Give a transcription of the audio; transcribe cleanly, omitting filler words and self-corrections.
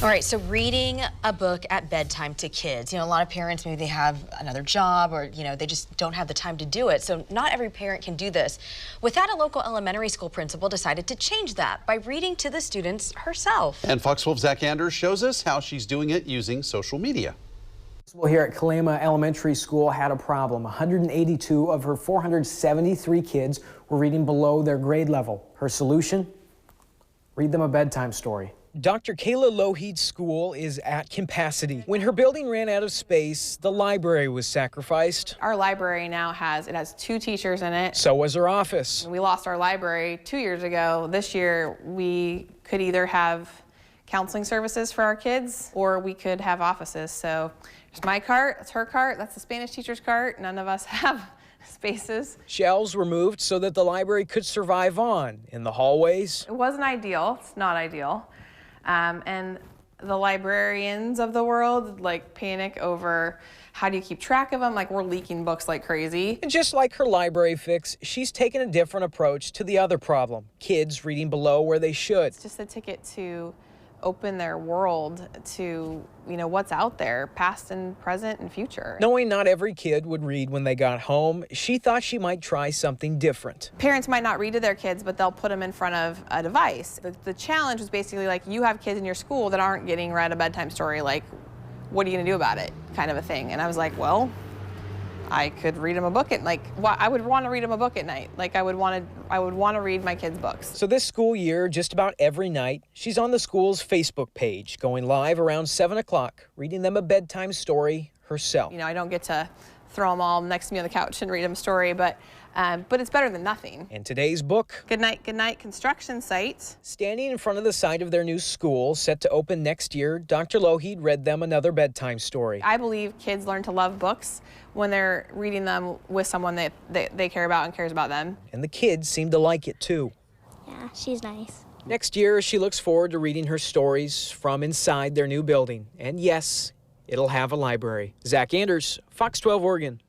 All right, so reading a book at bedtime to kids. A lot of parents, maybe they have another job or, they just don't have the time to do it. So not every parent can do this. With that, a local elementary school principal decided to change that by reading to the students herself. And Fox 12's Zach Anders shows us how she's doing it using social media. Well, here at Kalama Elementary School had a problem. 182 of her 473 kids were reading below their grade level. Her solution? Read them a bedtime story. Dr. Kayla Lougheed's school is at capacity. When her building ran out of space, the library was sacrificed. Our library now has 2 teachers in it. So was her office. We lost our library 2 years ago. This year, we could either have counseling services for our kids or we could have offices. So it's my cart, it's her cart, that's the Spanish teacher's cart. None of us have spaces. Shelves were moved so that the library could survive on in the hallways. It wasn't ideal. It's not ideal. And the librarians of the world panic over how do you keep track of them? We're leaking books like crazy. And just like her library fix, she's taken a different approach to the other problem, kids reading below where they should. It's just a ticket to open their world to, what's out there, past and present and future. Knowing not every kid would read when they got home, she thought she might try something different. Parents might not read to their kids, but they'll put them in front of a device. The challenge was basically you have kids in your school that aren't getting read a bedtime story, what are you gonna do about it, kind of a thing. And I was like, well, I could read them a book at I would want to read them a book at night. I would want to read my kids books. So this school year, just about every night, she's on the school's Facebook page, going live around 7 o'clock, reading them a bedtime story herself. I don't get to throw them all next to me on the couch and read them a story, but it's better than nothing. And today's book, Good Night construction site. Standing in front of the site of their new school, set to open next year, Dr. Lougheed read them another bedtime story. I believe kids learn to love books when they're reading them with someone that they care about and cares about them. And the kids seem to like it too. Yeah, she's nice. Next year, she looks forward to reading her stories from inside their new building. And yes, it'll have a library. Zach Anders, Fox 12 Oregon.